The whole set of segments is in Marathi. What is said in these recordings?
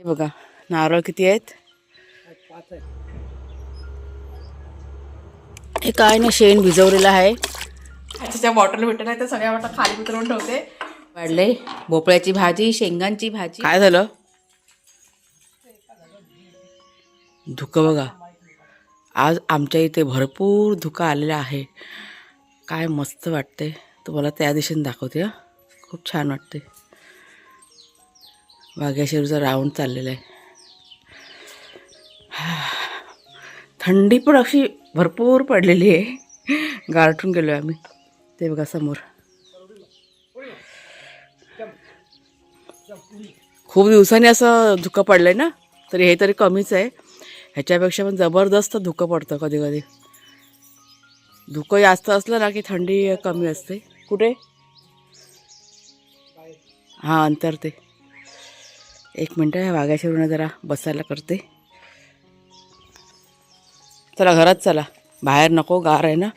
हे बघा नारळ किती आहेत. हे काय ना शेण भिजवलेलं आहे. त्याच्या बॉटल भेटत नाही तर सगळ्या वाटत खाली उतरवून ठेवते. वाढले भोपळ्याची भाजी, शेंगांची भाजी. काय झालं? धुकं बघा. आज आमच्या इथे भरपूर धुकं आलेलं आहे. काय मस्त वाटते. तुम्हाला त्या दिशेने दाखवते. खूप छान वाटते. वाघ्याशेरूचा राऊंड चाललेला आहे. थंडी पण अशी भरपूर पडलेली आहे. गारठून गेलो आम्ही. ते बघा समोर खूप दिवसांनी असं धुकं पडलंय ना. तरी हे तरी कमीच आहे. ह्याच्यापेक्षा पण जबरदस्त धुकं पडतं कधी कधी. धुकं जास्त असलं ना की थंडी कमी असते. कुठे? हां अंतर ते. एक मिनटं ह्या वाघ्याशेरूने जरा बसायला करते. चला घरात चला. बाहेर नको, गार आहे ना.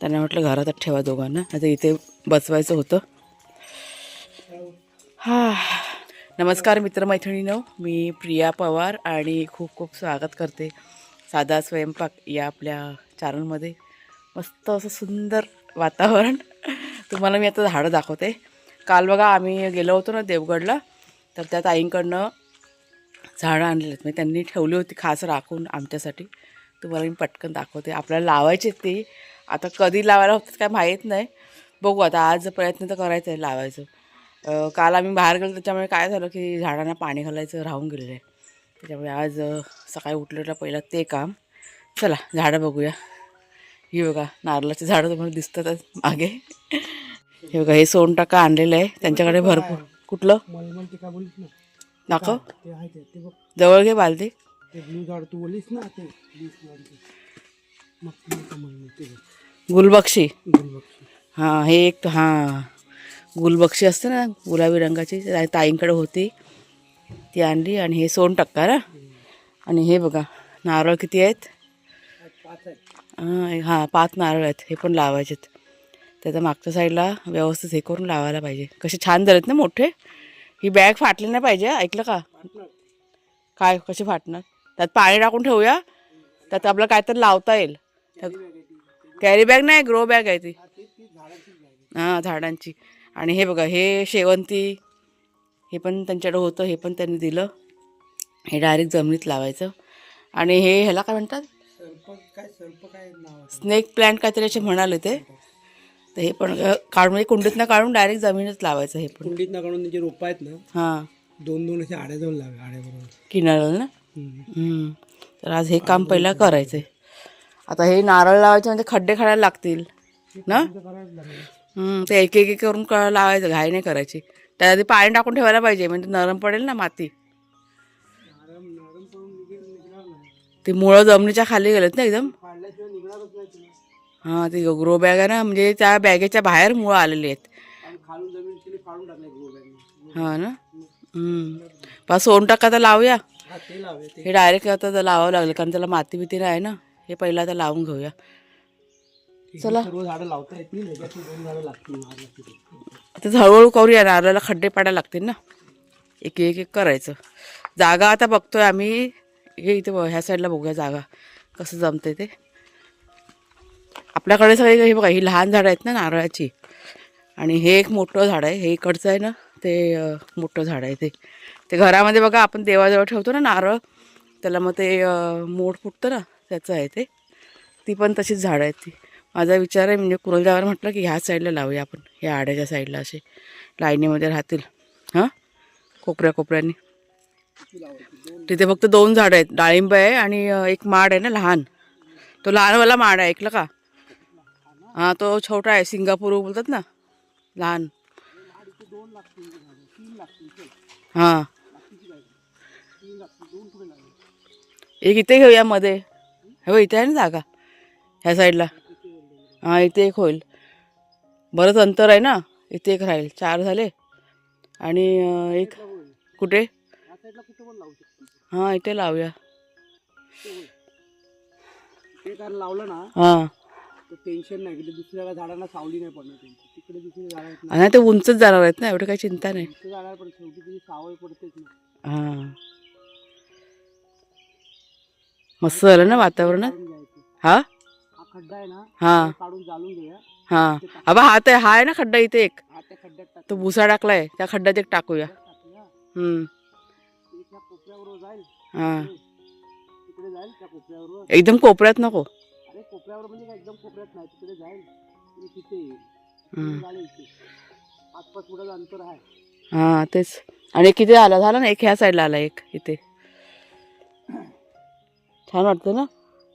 त्यांना म्हटलं घरातच ठेवा दोघांना. आता इथे बसवायचं होतं. नमस्कार मित्रमैत्रिणींनो, मी प्रिया पवार आणि खूप खूप स्वागत करते साधा स्वयंपाक या आपल्या चॅनलमध्ये. मस्त असं सुंदर वातावरण. तुम्हाला मी आता झाडं दाखवते. काल बघा आम्ही गेलो होतो ना देवगडला, तर त्या ताईंकडनं झाडं आणलेत. म्हणजे त्यांनी ठेवली होती खास राखून आमच्यासाठी. तुम्हाला मी पटकन दाखवते. आपल्याला लावायचे ते. आता कधी लावायला होतं काय माहीत नाही. बघू आता आज प्रयत्न तर करायचा आहे लावायचं. काल आम्ही बाहेर गेलो त्याच्यामुळे काय झालं की झाडांना पाणी घालायचं राहून गेलेलं आहे. त्याच्यामुळे आज सकाळी उठलेलं पहिलं ते काम. चला झाडं बघूया. ही बघा नारळाची झाडं तुम्हाला दिसतातच मागे. हे बघा हे सोनटाका आणलेलं आहे त्यांच्याकडे भरपूर. कुठलं दाखव. जवळ घे बालदी. गुलबक्षी. हां हे एक हां गुलबक्षी असते ना गुलाबी रंगाची, ताईंकडे होती ती आणली. आणि हे सोनटक्का ना. आणि हे बघा नारळ किती आहेत. हां 5 नारळ आहेत. हे पण लावायचेत. त्याच्या मागच्या साईडला व्यवस्थित हे करून लावायला पाहिजे. कसे छान झालेत ना मोठे. ही बॅग फाटली नाही पाहिजे. ऐकलं का? काय कशी फाटणार? त्यात पाणी टाकून ठेवूया. त्यात आपलं काहीतरी लावता येईल. कॅरी बॅग नाही, ग्रो बॅग आहे ती. हां झाडांची. आणि हे बघा हे शेवंती. हे पण त्यांच्याकडे होतं. हे पण त्यांनी दिलं. हे डायरेक्ट जमिनीत लावायचं. आणि हे ह्याला काय म्हणतात? स्नेक प्लांट काहीतरी असे म्हणाले ते. तर हे पण काढून कुंडीतनं काढून डायरेक्ट जमिनीत लावायचं. हे पण कुंडीतनं काढून जे रोपं आहेत ना, हां 2-2 असे आड्या जाऊन लावे आड्याबरोबर किनाऱ्याला ना. तर आज हे काम पहिलं करायचं आहे. आता हे नारळ लावायचे म्हणजे खड्डे खायला लागतील ना. ते एक एक करून लावायचं. घाई नाही करायची. त्यात आधी पाणी टाकून ठेवायला पाहिजे म्हणजे नरम पडेल ना माती. ती मुळं जमिनीच्या खाली गेलेत ना एकदम. हां ती ग्रो बॅग आहे ना, म्हणजे त्या बॅगेच्या बाहेर मुळं आलेली आहेत. हां ना. पास सोनटाका तर लावूया. हे डायरेक्ट आता लावावं लागलं कारण त्याला माती बिती नाही आहे ना. हे पहिलं आता लावून घेऊया. चला आता हळूहळू करूया. नारळाला खड्डे पाडायला लागतील ना. एक एक एक करायचं. जागा आता बघतोय आम्ही. हे इथे ह्या साईडला बघूया जागा कसं जमते ते. आपल्याकडे सगळे हे बघा ही लहान झाडं आहेत ना नारळाची. आणि हे एक मोठं झाड आहे. हे इकडचं आहे ना ते मोठं झाड आहे. ते घरामध्ये बघा आपण देवाजवळ ठेवतो ना नारळ, त्याला मग ते मोड फुटतं ना त्याचं आहे ते. ती पण तशीच झाडं आहेत ती. माझा विचार आहे म्हणजे कुरलदेवाला म्हटलं की ह्या साईडला लावूया आपण. ह्या आड्याच्या साईडला असे लाईनीमध्ये राहतील. हां कोपऱ्या कोपऱ्यांनी. तिथे फक्त 2 झाडं आहेत. डाळिंब आहे आणि एक माड आहे ना लहान. तो लहानवाला माड आहे. ऐकलं का? हां तो छोटा आहे. सिंगापूर बोलतात ना लहान. हां एक इथे घेऊया मध्ये. हो इथे आहे ना जागा ह्या साईडला. हां इथे एक होईल. बरंच अंतर आहे ना. इथे एक राहील. 4 झाले. आणि एक कुठे? हां इथे लावूया. लावलं ना हां टेन्शन नाही. दुसऱ्या झाडांना सावली नाही पडणार. तिकडे दुसरी झाडं आहेत आणि ते उंचच जाणार आहेत ना. एवढं काही चिंता नाही. जाणार पण शेवटी तुझी सावळ पडतेच ना. हां मस्त झालं ना वातावरण. काढून घ्यायचं. हा हा खड्डा आहे ना, हा तो काढून जाळून घेऊया. हा अबा हा आहे ना खड्डा इथे एक, हा त्या खड्ड्यात तो टाकूया. भुसा टाकलाय त्या खड्ड्यात एक टाकूया. हम्म एक त्या कोपऱ्यावर जाईल, हा तिकडे जाईल त्या कोपऱ्यावर. एकदम कोपऱ्यात नको. अरे कोपऱ्यावर म्हणजे काय एकदम कोपऱ्यात नाही, तिकडे जाईल आणि तिथे येईल. हम्म. झालं इथे 5-5 फुटाचं अंतर आहे. हा तेच. आणि एक किती आला झाला ना, एक ह्या साईडला आला एक इथे. छान वाटतं ना.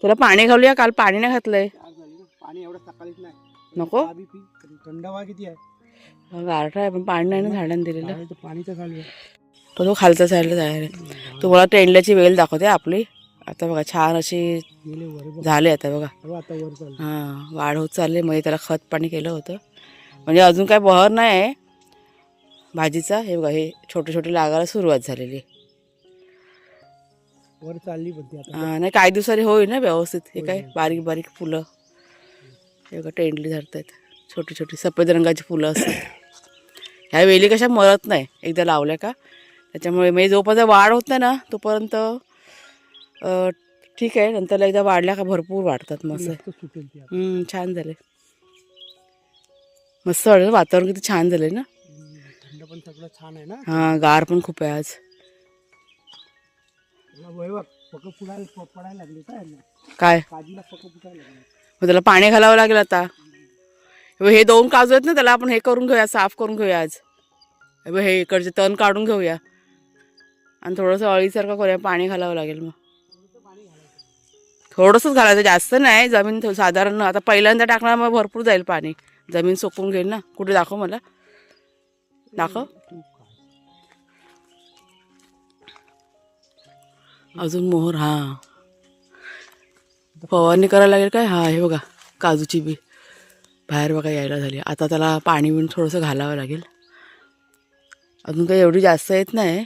त्याला पाणी घालूया, काल पाणी नाही घातलंय. चार झाली ना, पाणी एवढं सकाळीच नाही. नको? चहा बी पी. थंड हवा किती आहे, गारठा आहे पण पाणी नाही ना झाडांना दिलेलं. पाणी तर पाणीच घालूया. पण तो खालचा साईडला जायला. तुम्हाला टेंडल्याची वेल दाखवते आपली. आता बघा छान अशी गेले वर बघ. झाले आता बघा. आता वर चालू. हां वाढ होत चालले. म्हणजे त्याला खत पाणी केलं होतं, म्हणजे अजून काय बहर नाही आहे भाजीचा. हे बघा हे छोटे छोटे लागायला सुरुवात झालेली आहे. वर चालली पण ती आता. नाही काही दिवसांनी होईल ना व्यवस्थित. हे काय बारीक बारीक फुलं हे बघा टेंडली धरतात. छोटी छोटी सफेद रंगाची फुलं असतात. ह्या वेली कशा मरत नाही एकदा लावल्या का, त्याच्यामुळे म्हणजे जोपर्यंत वाढ होत नाही ना तोपर्यंत ठीक आहे. नंतर एकदा वाढल्या का भरपूर वाढतात मस्त. मस्त सुटेल ती आता. छान झाले. मस्त वाटलं. वातावरण किती छान झालंय ना. थंड पण सगळं छान आहे ना. हां गार पण खूप आहे आज. वय बघ पकं फुलायला पडायला लागली काय ना, काय काजीला पकं फुटायला लागली. मग त्याला पाणी घालावं लागेल आता. हे 2 काजू आहेत ना, त्याला आपण हे करून घेऊया, साफ करून घेऊया आज. हे इकडचे तण काढून घेऊया आणि थोडंसं अळीसारखं करूया. पाणी घालावं लागेल मग. थोडंसंच घालायचं, जास्त नाही. जमीन साधारण आता पहिल्यांदा टाकणार मग भरपूर जाईल पाणी. जमीन सोकून घेईल ना. कुठे दाखव मला, दाखव अजून मोहर. हां फवारणी करायला लागेल काय. हा हे बघा काजूची बी बाहेर बघा यायला झाली. आता त्याला पाणी बिण थोडंसं घालावं लागेल. अजून काही एवढी जास्त येत नाही.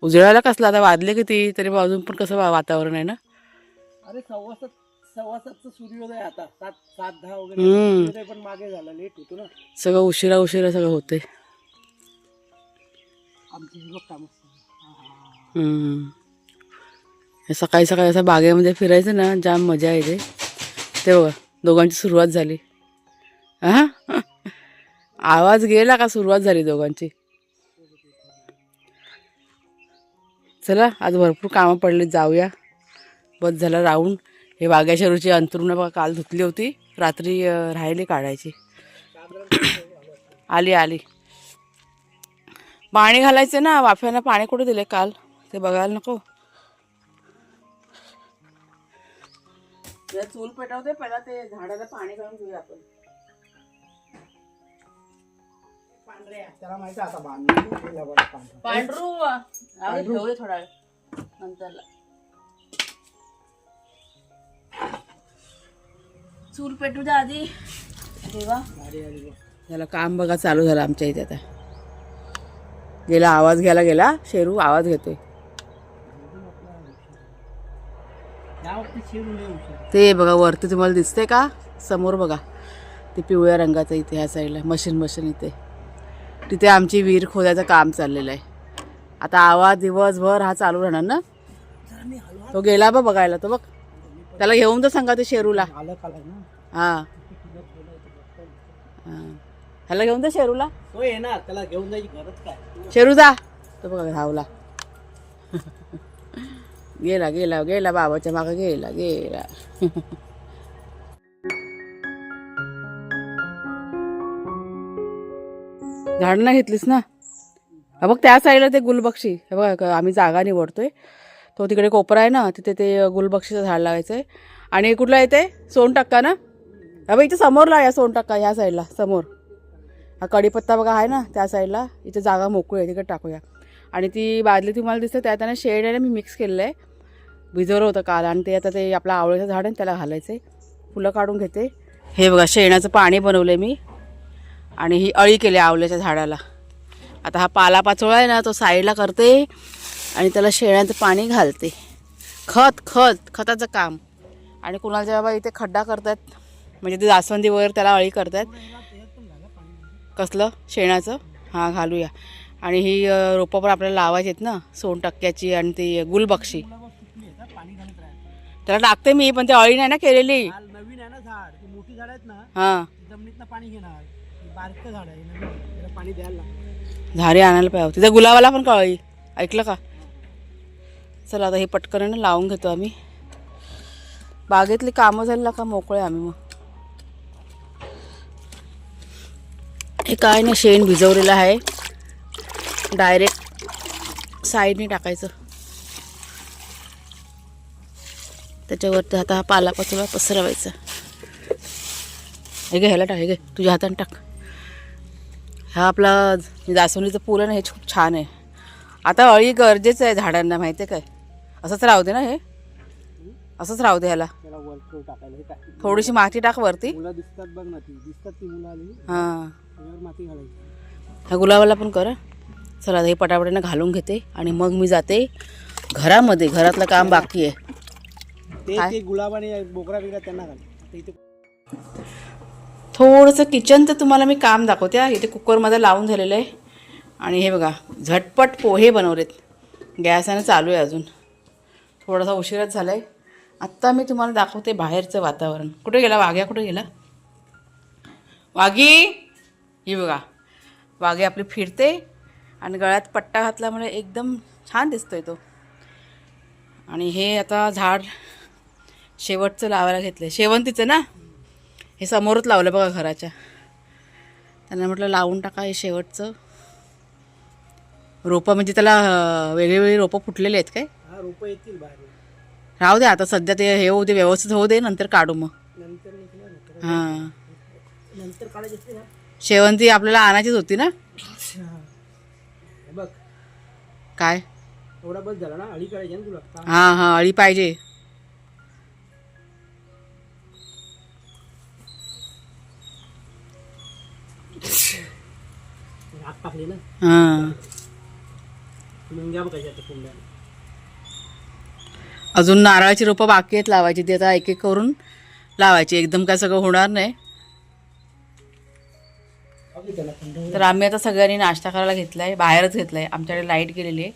उजळायला कसला आता, वाजले किती तरी अजून पण कसं वातावरण आहे ना. अरे 7:15 सूर्योदय आता 7:10 वगैरे. हम्म. सूर्योदय पण मागे झाला, लेट होतो ना. सगळं उशिरा उशिरा सगळं होते. आमची ही बघ कामं. हे सकाळी सकाळी असं बागेमध्ये फिरायचं ना, जाम मजा येते. ते बघा दोघांची सुरुवात झाली. हा आवाज गेला का सुरुवात झाली दोघांची. चला आज भरपूर कामं पडली, जाऊया. बस झालं राहून. हे वाघ्याच्या रुची अंथरुणं बघा काल धुतली होती, रात्री राहिली काढायची. आली पाणी घालायचं ना. वाफ्यानं पाणी कुठे दिले काल ते बघायला नको. चूल पेटवते पहिला, ते झाडाला पाणी घालून घेऊया आपण. त्याला माहिती आता पांढरू ठेवले थोडा वेळ नंतरला. चूल पेटू द्या आधी. तेव्हा त्याला काम बघा चालू झालं आमच्या इथे. आता गेला आवाज घ्यायला गेला. शेरू आवाज घेतोय. ते बघा वरती तुम्हाला दिसते का समोर बघा, ते पिवळ्या रंगाचं इथे ह्या साईडला मशीन इथे. तिथे आमची विहीर खोदायचं काम चाललेलं आहे. आता आवाज दिवसभर हा चालू राहणार ना. तो गेला बघ बघायला. तो बघ त्याला घेऊन तर सांगा ते शेरूला. हां ह्याला घेऊन तर शेरूला. तो ये ना, त्याला घेऊन जायची गरज काय. शेरू जा. तो बघा धावला. गेला गेला गेला बाबाच्या मागे गेला. झाड नाही घेतलीस ना. बघ त्या साईडला ते गुलबक्षी. हे बघा आम्ही जागा निवडतोय. तो तिकडे कोपरा आहे ना, तिथे ते गुलबक्षीचं झाड लावायचं आहे. आणि कुठला येते सोनटक्का ना. बघा इथे समोरला या सोनटक्का ह्या साईडला समोर. हा कढीपत्ता बघा आहे ना त्या साईडला. इथे जागा मोकळी आहे, तिकडे टाकूया. आणि ती बादली तुम्हाला दिसते त्यात शेड आहे ना, मी मिक्स केलेलं आहे. भिजवलं होतं काल. आणि ते आता ते आपलं आवळ्याचं झाड आहे त्याला घालायचं आहे. फुलं काढून घेते. हे बघा शेणाचं पाणी बनवलं मी. आणि ही अळी केली आवळ्याच्या झाडाला. आता हा पालापाचोळा आहे ना, तो साईडला करते आणि त्याला शेणाचं पाणी घालते. खताचं काम. आणि कुणाच्या बाबा इथे खड्डा करतात, म्हणजे ते जास्वंदी वगैरे त्याला अळी करतात. कसलं शेणाचं हां घालूया. आणि ही रोपं पण आपल्याला लावायची आहेत ना, सोनटक्क्याची आणि ती गुलबक्षी. पाणी घालत राहायचं. त्याला टाकते मी, पण ती अळी नाही ना केलेली. नवीन आहे ना झाड, ती मोठी झाड आहेत ना, हां जमिनीतनं पाणी घेणार. बारकं झाड आहे नवीन, त्याला पाणी द्यायला लागतं. झाडे आणायला पाहिजे. तिथं गुलाबाला पण कळली, ऐकलं का? चला आता हे पटकन ना लावून घेतो आम्ही. बागेतली कामं झाली का मोकळे आम्ही मग. हे काय नाही, शेण भिजवलेलं आहे, डायरेक्ट साईडने टाकायचं. त्याच्यावरती आता हा पालापाचोळा पसरवायचा. हे घे, ह्याला टाक, हे घे तुझ्या हाताने टाक. हा आपला जास्वंदीचं फुल आहे ना, हे खूप छान आहे. आता अळी गरजेचं आहे झाडांना, माहिती आहे काय? असंच राहू दे ना, हे असंच राहू दे. ह्याला त्याला वर टाकायला हे काय थोडीशी माती टाक वरती. मुलं दिसतात बघ ना, ती दिसतात ती मुलं आली, हां त्याच्यावर माती घालायची. ह्या गुलाबाला पण कर. चला हे पटापटीनं घालून घेते आणि मग मी जाते घरामध्ये. घरातलं काम बाकी आहे. ते गुलाब आणि बोकरा बिकरा त्यांना घाल. आता इथे थोडंसं किचनचं तुम्हाला मी काम दाखवते. इथे कुकरमध्ये लावून झालेलं आहे. आणि हे बघा झटपट पोहे बनवलेत. गॅसानं चालू आहे अजून, थोडासा उशीरच झाला आहे. आत्ता मी तुम्हाला दाखवते बाहेरचं वातावरण. कुठे गेला वाघ्या, कुठे गेला वाघी? ही बघा वाघी आपली फिरते आणि गळ्यात पट्टा घातल्यामुळे एकदम छान दिसतोय तो. आणि हे आता झाड शेवटचं लावायला घेतलं आहे, शेवंतीचं ना. हे समोरच लावलं बघा घराच्या. त्यांना म्हटलं लावून टाका हे शेवटचं रोपं. म्हणजे त्याला वेगळी रोपं फुटलेले आहेत काय? हा रोपं येतील बाहेर. राहू दे आता सध्या, ते हे होऊ दे, व्यवस्थित होऊ दे, नंतर काढू मग. नंतर निघणार ना. हां नंतर काढायची असते ना. शेवंती आपल्याला आणायचीच होती ना. हे बघ काय? एवढा बस झाला ना, अळी काढायची ना तुला. हां हां अळी पाहिजे. आग टाकली ना, हां मुंग्या बघायच्या आता कुंड्या. अजून नारळाची रोपं बाकी आहेत लावायची. ती आता एक एक करून लावायची, एकदम काय सगळं होणार नाही. तर आम्ही आता सगळ्यांनी नाश्ता करायला घेतला आहे, बाहेरच घेतला आहे. आमच्याकडे लाईट गेलेली आहे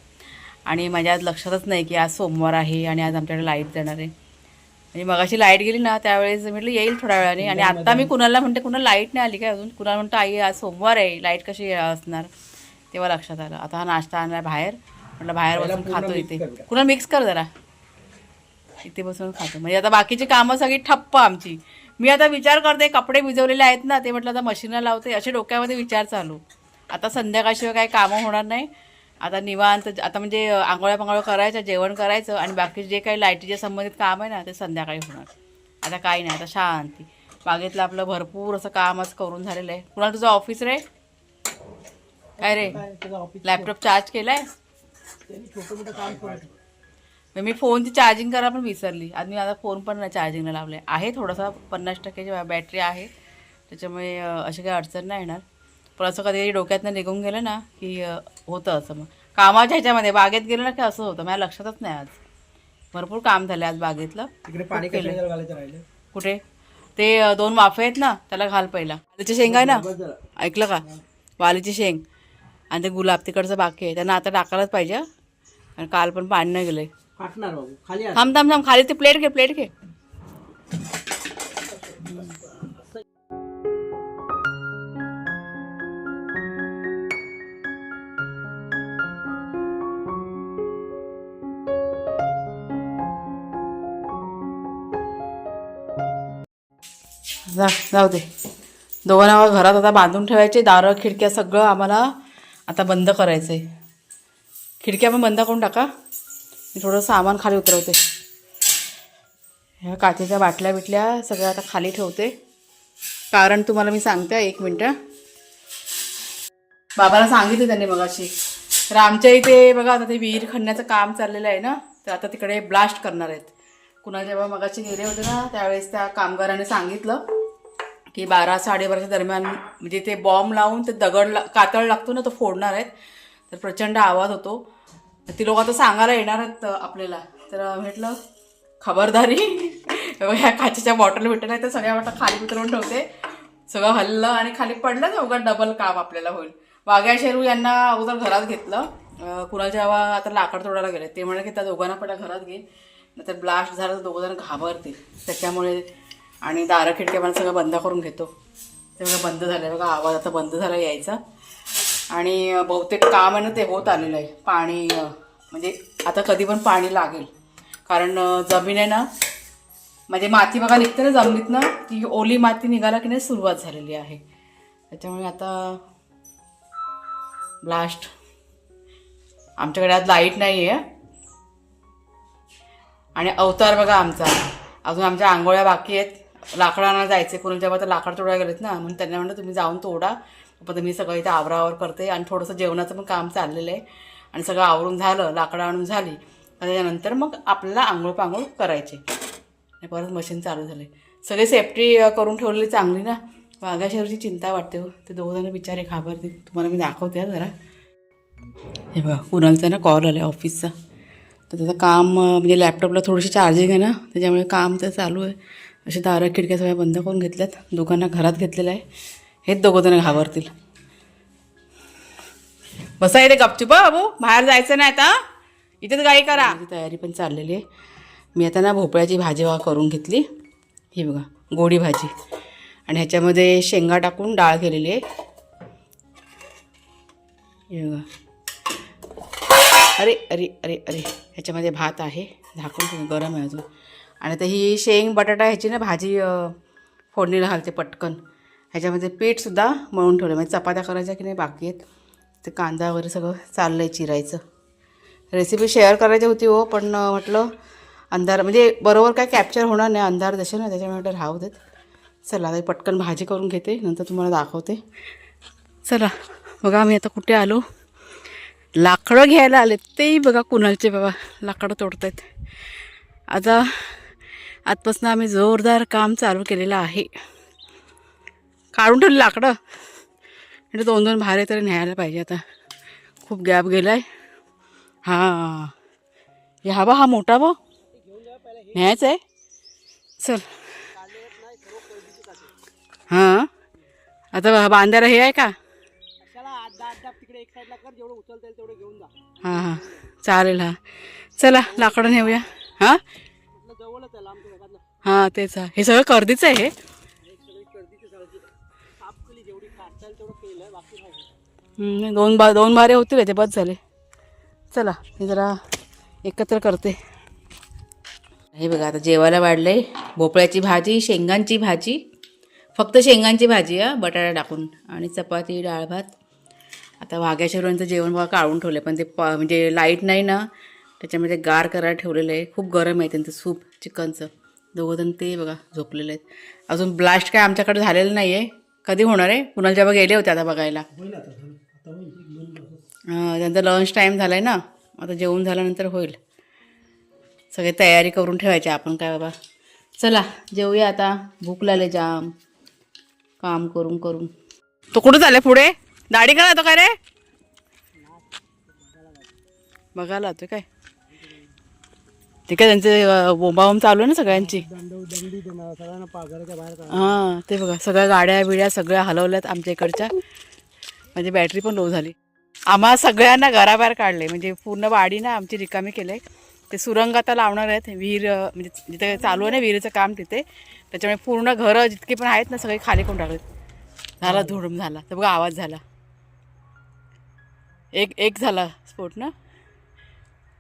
आणि माझ्या आज लक्षातच नाही की आज सोमवार आहे आणि आज आमच्याकडे लाईट जाणार आहे. म्हणजे मगाशी लाईट गेली ना, त्यावेळेस म्हटलं येईल थोड्या वेळाने. आणि आत्ता मी कुणाला म्हणते, कुणाला लाईट नाही आली काय अजून. कुणाला म्हणतो आई आज सोमवार आहे, लाईट कशी असणार, तेव्हा लक्षात आलं. आता हा नाश्ता आणला बाहेर, म्हटलं बाहेर बसून खातो इथे. कुणा मिक्स कर जरा, इथे बसून खातो. म्हणजे आता बाकीची कामं सगळी ठप्प आमची. मी आता विचार करते, कपडे भिजवलेले आहेत ना, ते म्हटलं आता मशीनला लावते. असे डोक्यामध्ये विचार चालू. आता संध्याकाळशिवाय काही कामं होणार नाही. आता निवांत, आता म्हणजे आंघोळ्या पांघोळ्या करायच्या, जेवण करायचं आणि बाकी जे काही लाईटीच्या संबंधित काम आहे ना, ते संध्याकाळी होणार. आता काही नाही, आता शांती. बागेतलं आपलं भरपूर असं कामच करून झालेलं आहे. कुणाला तुझं ऑफिस रे काय रे? लॅपटॉप चार्ज केलाय? छोटं मोठं काम करायचं. मी फोनची चार्जिंग करायला पण विसरली. आज मी आता फोन पण नाही चार्जिंगला लावला आहे. थोडासा 50% बॅटरी आहे, त्याच्यामुळे अशी काही अडचण नाही येणार. पण असं कधी डोक्यातनं निघून गेलं ना की होतं असं. मग कामाच्या ह्याच्यामध्ये बागेत गेलं ना की असं होतं. माझ्या लक्षातच नाही. आज भरपूर काम झालं आज बागेतलं. तिकडे पाणी केलं घालायचं राहिलं. कुठे? ते 2 वाफे आहेत ना, त्याला घाल पहिला. वालीची शेंग आहे ना, ऐकलं का? वालीची शेंग आणि ते गुलाब तिकडचं बाकी आहे, त्यांना आता टाकायलाच पाहिजे. आणि काल पण पाणी नाही गेलंय. काटणार बाबू खाली. थांब थांब थांब, खाली ते प्लेट घे, प्लेट घे. जाऊ दे. दोघांना घरात आता बांधून ठेवायचे. दारं खिडक्या सगळं आम्हाला आता बंद करायचं आहे. खिडक्या पण बंद करून टाका. मी थोडं सामान खाली उतरवते. ह्या काचेच्या बाटल्या बिटल्या सगळ्या आता खाली ठेवते. कारण तुम्हाला मी सांगते, 1 मिनटं. बाबाला सांगितलं त्यांनी मगाशी. तर आमच्या इथे बघा आता ते विहीर खणण्याचं काम चाललेलं आहे ना, तर आता तिकडे ब्लास्ट करणार आहेत. कुणा जेव्हा मगाशी गेले होते ना, त्यावेळेस त्या कामगाराने सांगितलं की 12-12:30 दरम्यान म्हणजे ते बॉम्ब लावून ते दगड कातळ लागतो ना, तो फोडणार आहेत. तर प्रचंड आवाज होतो. ती लोक आता सांगायला येणार आहेत आपल्याला. तर म्हटलं खबरदारी. ह्या काचेच्या बॉटल भेटल्या तर सगळ्या वाटतं खाली उतरवून ठेवते. सगळं हल्लं आणि खाली पडलं ना उगा डबल काम आपल्याला होईल. वाघ्या शेरू यांना अगोदर घरात घेतलं. कुणाच्या जेव्हा आता लाकड तोडायला गेले ते म्हणे की त्या दोघांना पण घरात घे, नंतर ब्लास्ट झालं तर दोघं जण घाबरतील. त्याच्यामुळे आणि दारं खिडक्या पण सगळं बंद करून घेतो. ते बघा बंद झालं बघा, आवाज आता बंद झाला यायचा. आणि बहुतेक काम आहे ना ते होत आलेलं आहे. पाणी म्हणजे आता कधी पण पाणी लागेल, कारण जमीन आहे ना म्हणजे माती बघा निघते ना जमिनीत ना, ती ओली माती निघायला की नाही सुरुवात झालेली आहे. त्याच्यामुळे आता ब्लास्ट. आमच्याकडे आज लाईट नाही आहे आणि अवतार बघा आमचा. अजून आमच्या आंघोळ्या बाकी आहेत. लाकडांना जायचे कोणी जेव्हा तर लाकड तोडायला गेलेत ना, म्हणून त्यांना म्हणलं तुम्ही जाऊन तोडा, पण मी सगळं इथं आवरावर करते. आणि थोडंसं जेवणाचं पण काम चाललेलं आहे. आणि सगळं आवरून झालं, लाकडं आणून झाली, त्याच्यानंतर मग आपल्याला आंघोळ पांघोळ करायचे. आणि परत मशीन चालू झाले. सगळे सेफ्टी करून ठेवलेली चांगली ना. वाघ्या शेरूची चिंता वाटते हो. ते दोघंजण बिचारे घाबरतील. तुम्हाला मी दाखवते जरा. हे बघा कुणालचा ना कॉल आला ऑफिसचा. तर त्याचं काम म्हणजे लॅपटॉपला थोडीशी चार्जिंग आहे ना, त्याच्यामुळे काम तर चालू आहे. असे दारं खिडक्या सगळ्या बंद करून घेतल्यात. दोघांना घरात घेतलेलं आहे. हेच दोघंजण घाबरतील. बसा इथे गपचूप बाबू, बाहेर जायचं नाही आता, इथेच गाई करा. तयारी पण चाललेली आहे. मी आता ना भोपळ्याची भाजी करून घेतली. ही बघा गोडी भाजी, आणि ह्याच्यामध्ये शेंगा टाकून डाळ केलेली आहे. हे बघा. अरे अरे अरे अरे ह्याच्यामध्ये भात आहे, झाकून गरम आहे अजून. आणि आता ही शेंग बटाटा ह्याची ना भाजी फोडणीला घालते पटकन. ह्याच्यामध्ये पीठसुद्धा मळून ठेवलं, म्हणजे चपात्या करायच्या की नाही बाकी आहेत. ते कांदा वगैरे सगळं चाललं आहे चिरायचं. रेसिपी शेअर करायची होती हो, पण म्हटलं अंधार म्हणजे बरोबर काय कॅप्चर होणार नाही, अंधार दशा ना, त्याच्यामुळे म्हटलं राहू देत. चला आता पटकन भाजी करून घेते, नंतर तुम्हाला दाखवते. चला बघा आम्ही आता कुठे आलो. लाकडं घ्यायला आले. तेही बघा कुणालचे बाबा लाकडं तोडत आहेत. आता आजपासून आम्ही जोरदार काम चालू केलेलं आहे. काढून ठेवलं लाकडं, म्हणजे 2-2 भारे तरी न्यायला पाहिजे. आता खूप गॅप गेला आहे. हां हे हा बा, हा मोठा बा न्यायचा आहे. चल हां आता बांधायला हे आहे का? हां हां चालेल. हां चला लाकडं नेऊया. हां हां तेच. हे सगळं कर्दीचं आहे. हे दोन भारे होतील ते बस झाले. चला हे जरा एकत्र करते. हे बघा आता जेवायला वाढलं आहे. भोपळ्याची भाजी, शेंगांची भाजी, फक्त शेंगांची भाजी बटाटा टाकून, आणि चपाती डाळ भात. आता वाघ्या शेरूंचं जेवण बघा काढून ठेवलं, पण ते म्हणजे लाईट नाही ना, त्याच्यामध्ये गार करायला ठेवलेलं आहे. खूप गरम आहे त्यांचं सूप चिकनचं. दोघंजण ते बघा झोपलेले आहेत. अजून ब्लास्ट काय आमच्याकडे झालेलं नाही आहे. कधी होणार आहे? कुणाला जेव्हा गेले होते आता बघायला. त्यांचा लंच टाईम झाला आहे ना, आता जेवून झाल्यानंतर होईल. सगळे तयारी करून ठेवायची आपण काय बाबा. चला जेवूया आता, भूक लागले जाम काम करून करून. तो कुठं चालले पुढे? दाढी करा तो काय रे? बघायला होतं काय ते काय त्यांचे बोंबाबोंब चालू आहे ना सगळ्यांची. हां ते बघा सगळ्या गाड्या बिड्या सगळ्या हलवल्यात आमच्या इकडच्या. म्हणजे बॅटरी पण लो झाली. आम्हाला सगळ्यांना घराबाहेर काढले, म्हणजे पूर्ण वाडी ना आमची रिकामी केले. ते सुरंग आता लावणार आहेत. विहीर म्हणजे जिथे चालू आहे ना विहिरीचं काम तिथे, त्याच्यामुळे पूर्ण घरं जितके पण आहेत ना सगळे खाली करून टाकलेत. झाला धुडूम झाला. तर बघा आवाज झाला. एक झाला स्फोट ना,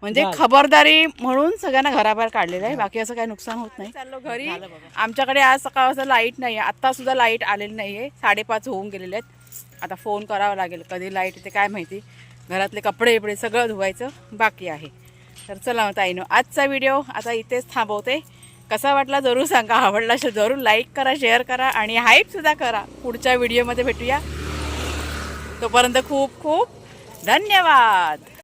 म्हणजे खबरदारी म्हणून सगळ्यांना घराबाहेर काढलेलं आहे. बाकी असं काही नुकसान होत नाही. चाललो घरी. आमच्याकडे आज सकाळपासून लाईट नाही आहे. आत्ता सुद्धा लाईट आलेली नाही आहे. 5:30 होऊन गेलेले आहेत. आता फोन करावा लागेल कधी लाईट येते काय माहिती. घरातले कपडे बिपडे सगळं धुवायचं बाकी आहे. तर चला ताईनो आजचा व्हिडिओ आता इथेच थांबवते. कसा वाटला जरूर सांगा. आवडला असेल जरूर लाईक करा, शेअर करा आणि हाईपसुद्धा करा. पुढच्या व्हिडिओमध्ये भेटूया. तोपर्यंत खूप खूप धन्यवाद.